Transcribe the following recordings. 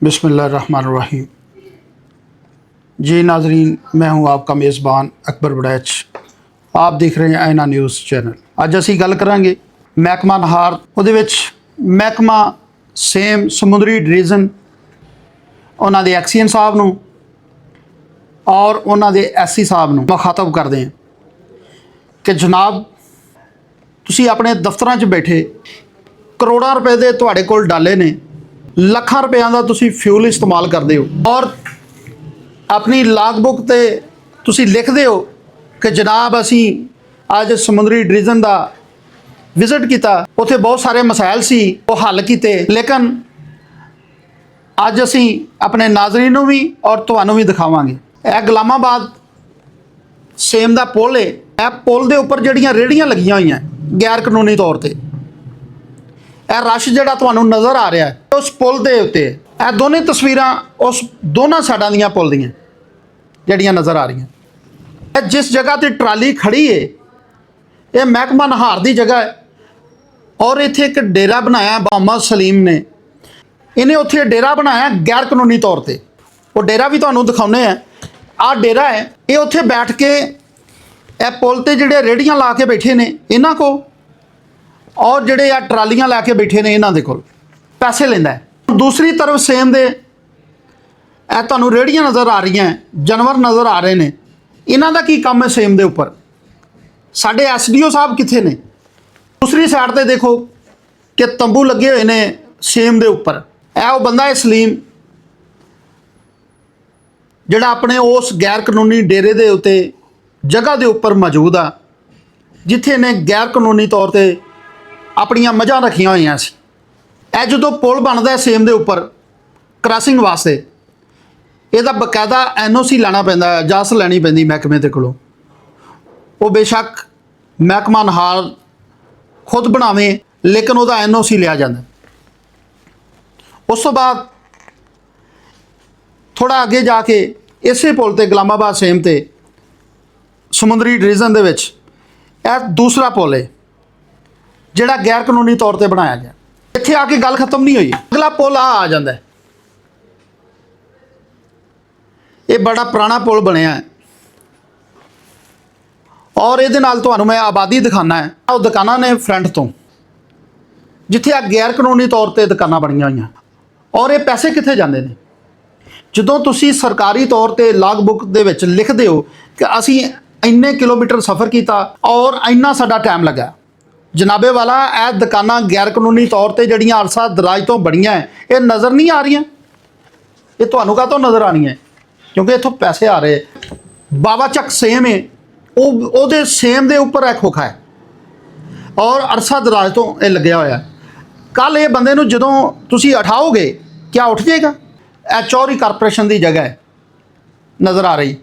बिस्मिल्लाहिर्रहमानिर्रहीम। जी नाजरीन, मैं हूं आपका मेज़बान अकबर बड़ैच। आप देख रहे हैं आईना न्यूज़ चैनल। अज असी गल करांगे महकमा नहार, उहदे विच महकमा सेम समुद्री डिवीजन उन्हां दे एक्सीएन साहब नूं और उन्हां दे एससी साहब नूं मुखातब करदे हैं कि जनाब तुसीं अपने दफ्तरां 'च बैठे करोड़ां रुपए दे तुहाडे कोल डाले ने, ਲੱਖਾਂ ਰੁਪਿਆਂ ਦਾ ਤੁਸੀਂ ਫਿਊਲ ਇਸਤੇਮਾਲ ਕਰਦੇ ਹੋ ਔਰ ਆਪਣੀ ਲਾਗ ਬੁੱਕ ਤੇ ਤੁਸੀਂ ਲਿਖਦੇ ਹੋ ਕਿ ਜਨਾਬ ਅਸੀਂ ਅੱਜ ਸਮੁੰਦਰੀ ਡਿਵੀਜ਼ਨ ਦਾ ਵਿਜ਼ਿਟ ਕੀਤਾ, ਉੱਥੇ ਬਹੁਤ ਸਾਰੇ ਮਸਾਇਲ ਸੀ ਉਹ ਹੱਲ ਕੀਤੇ। ਲੇਕਿਨ ਅੱਜ ਅਸੀਂ ਆਪਣੇ ਨਾਜ਼ਰੀਨ ਨੂੰ ਵੀ ਔਰ ਤੁਹਾਨੂੰ ਵੀ ਦਿਖਾਵਾਂਗੇ। ਇਹ ਗੁਲਾਮਾਬਾਦ ਸੇਮ ਦਾ ਪੁਲ ਹੈ। ਇਹ ਪੁਲ ਦੇ ਉੱਪਰ ਜਿਹੜੀਆਂ ਰੇਹੜੀਆਂ ਲੱਗੀਆਂ ਹੋਈਆਂ ਗੈਰ ਕਾਨੂੰਨੀ ਤੌਰ ਤੇ, ਇਹ ਰਸ਼ ਜਿਹੜਾ ਤੁਹਾਨੂੰ ਨਜ਼ਰ ਆ ਰਿਹਾ ਹੈ उस पुल के उत्ते, यह दोनों तस्वीरां उस दोनों साइडों ਦੀਆਂ पुल ਦੀਆਂ ਜਿਹੜੀਆਂ नज़र आ रही हैं। जिस जगह ते ट्राली खड़ी है ये महकमा नहार की जगह है और इत्थे एक डेरा बनाया मोहम्मद सलीम ने, इन्हें उत्थे डेरा बनाया गैर कानूनी तौर पर। वो डेरा भी तुहानूं दिखाउने हैं। आ डेरा है, ये उत्थे बैठ के यह पुल ते जिहड़े रेहड़ियां ला के बैठे ने इन्हां को और जिहड़े आ ट्रालियां ला के बैठे ने इन्हां दे कोल पैसे लेंदा है। दूसरी तरफ सेम दे तुहानूं रेहड़ियां नज़र आ रही हैं, जानवर नज़र आ रहे हैं। इन्हां दा की काम है सेम दे उपर? साडे SDO साहब कित्थे ने? दूसरी साइड ते देखो कि तंबू लगे हुए ने सेम दे उपर। यह वो बंदा है सलीम जिहड़ा अपने उस गैर कानूनी डेरे दे उत्ते जगह दे उपर मौजूद आ जिथे ने गैर कानूनी तौर पर अपनियां मझां रखियां होईयां सी। ਇਹ ਜਦੋਂ पुल बनता है सेम के उपर क्रॉसिंग वास्ते, ਇਹਦਾ बकायदा NOC ਲੈਣਾ ਪੈਂਦਾ, इजाजत ਲੈਣੀ ਪੈਂਦੀ महकमे ਦੇ ਕੋਲੋਂ। ਉਹ बेशक महकमा नहार खुद बनावे लेकिन ਉਹਦਾ NOC लिया जाता। उस तो बाद थोड़ा अगे जाके इसे पुल ते गुलामाबाद सेम ते समुद्री डिवीजन ਦੇ ਵਿੱਚ ਇਹ दूसरा पुल है ਜਿਹੜਾ गैर कानूनी तौर पर बनाया गया। इत्थे आके गल खत्म नहीं हुई, अगला पुल आ जाता है। ये बड़ा पुराना पुल बनया है और ये तुहानूं मैं आबादी दिखाना है। वो दुकानां ने फ्रंट तो जिथे आ गैर कानूनी तौर पर दुकानां बणीआं होईआं और ये पैसे कित्थे जांदे ने? जदों तुसीं सरकारी तौर पर लाग बुक दे विच लिखदे हो कि असीं इन्ने किलोमीटर सफ़र किया और इन्ना साडा टाइम लगा, जनाबे वाला यह दुकाना गैर कानूनी तौर पर जड़ियाँ अरसा दराज तो बड़ियाँ ये नज़र नहीं आ रही। ये तुहानूं काहतों नज़र आनी है? क्योंकि इत्थों पैसे आ रहे। बाबा चक सेम है, वो सेम के उपर एक खोखा है और अरसा दराज तो यह लग्या होया। कल ये बंदे नूं जदों तुसीं उठाओगे क्या उठ जाएगा? यह चौहरी कारपोरेशन की जगह है नज़र आ रही,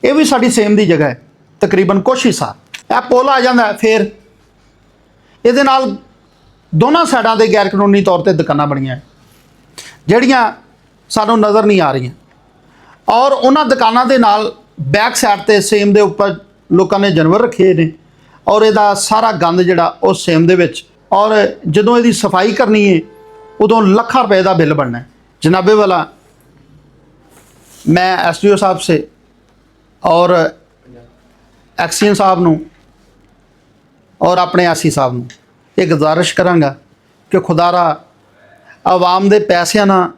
ये भी साडी सेम की जगह है तकरीबन कुछ हिस्सा। यह पुल आ जाता है, फिर ਇਹਦੇ ਨਾਲ ਦੋਨਾਂ ਸਾਈਡਾਂ ਦੇ गैर कानूनी तौर पर दुकानां बणीਆਂ ਜਿਹੜੀਆਂ ਸਾਨੂੰ नज़र नहीं आ रही और उन्हां दुकानां दे नाल बैक साइड ते सेम दे उपर लोगों ने जानवर रखे ने और इसदा सारा गंद जिहड़ा उस सेम दे विच, और जदों इसदी सफाई करनी है उदों ਲੱਖਾਂ रुपए का बिल बनना है। जनाबे वाला मैं SDO साहब से और एक्सीएन साहब नूं और अपने SC साहब नूं ये गुजारिश करांगा कि खुदारा आवाम दे पैसिਆਂ ਨਾਲ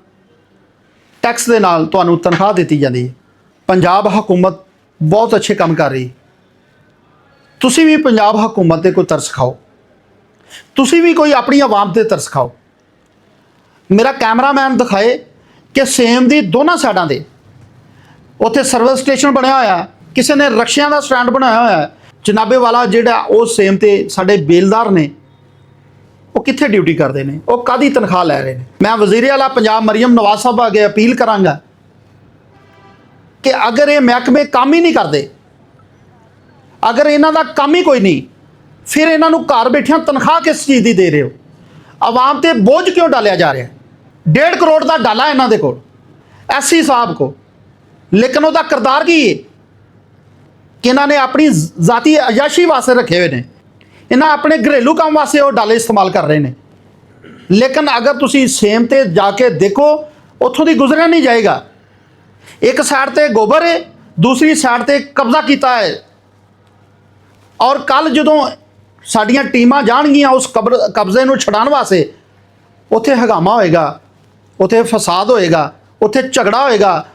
टैक्स ਦੇ ਨਾਲ ਤੁਹਾਨੂੰ तनख्वाह ਦਿੱਤੀ ਜਾਂਦੀ है। पंजाब हुकूमत बहुत अच्छे काम कर रही, तुसी भी पंजाब हुकूमत ते कोई तरस खाओ, तुसी भी कोई अपनी आवाम ते तरस खाओ। मेरा कैमरामैन दिखाए कि सेम दी दोनों साइडों ते उत्थे सर्विस स्टेशन बनया होया, किसी ने रक्शियां का स्टैंड बनाया होया है। जनाबे वाला जिहड़ा वो सेम ते साडे बेलदार ने वो कित्थे ड्यूटी करते हैं, वो कादी तनख्वाह लै रहे हैं। मैं वज़ीर आला पंजाब मरीम नवाज साहब अगे अपील करांगा कि अगर ये महकमे काम ही नहीं करते, अगर इन्हां दा काम ही कोई नहीं, फिर इन्हां नूं घर बैठिया तनख्वाह किस चीज़ की दे रहे हो? आवाम ते बोझ क्यों डालिया जा रहा है? 1.5 करोड़ का डाला इन्हां दे कोल SC साहब को, लेकिन उसका किरदार की है कि इन्होंने अपनी जाती अयाशी वास्ते रखे हुए हैं, इन्हें अपने घरेलू काम वास्ते वो डाले इस्तेमाल कर रहे हैं। लेकिन अगर तुसी सेम ते जाके देखो ਉੱਥੋਂ ਦੀ ਗੁਜ਼ਰਿਆ ਨਹੀਂ ਜਾਏਗਾ। ਇੱਕ ਸਾਈਡ ਤੇ ਗੋਬਰ ਹੈ, ਦੂਸਰੀ ਸਾਈਡ ਤੇ ਕਬਜ਼ਾ ਕੀਤਾ ਹੈ। ਔਰ ਕੱਲ ਜਦੋਂ ਸਾਡੀਆਂ ਟੀਮਾਂ ਜਾਣਗੀਆਂ ਉਸ ਕਬਜ਼ੇ ਨੂੰ ਛਡਾਉਣ ਵਾਸਤੇ, ਉੱਥੇ ਹੰਗਾਮਾ ਹੋਏਗਾ, ਉੱਥੇ ਫਸਾਦ ਹੋਏਗਾ, ਉੱਥੇ ਝਗੜਾ ਹੋਏਗਾ।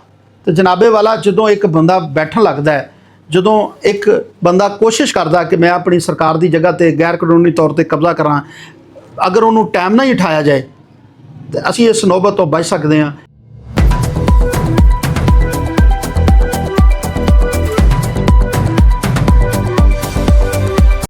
ਤੇ ਜਨਾਬੇ ਵਾਲਾ, ਜਦੋਂ ਇੱਕ ਬੰਦਾ ਬੈਠਣ ਲੱਗਦਾ ਹੈ, ਜਦੋਂ ਇੱਕ ਬੰਦਾ ਕੋਸ਼ਿਸ਼ ਕਰਦਾ ਕਿ ਮੈਂ ਆਪਣੀ ਸਰਕਾਰ ਦੀ ਜਗ੍ਹਾ ਤੇ ਗੈਰ ਕਾਨੂੰਨੀ ਤੌਰ ਤੇ ਕਬਜ਼ਾ ਕਰਾਂ, ਅਗਰ ਉਹਨੂੰ ਟਾਈਮ ਨਾਲ ਹੀ ਉਠਾਇਆ ਜਾਏ ਤਾਂ ਅਸੀਂ ਇਸ ਨੌਬਤ ਤੋਂ ਬਚ ਸਕਦੇ ਹਾਂ।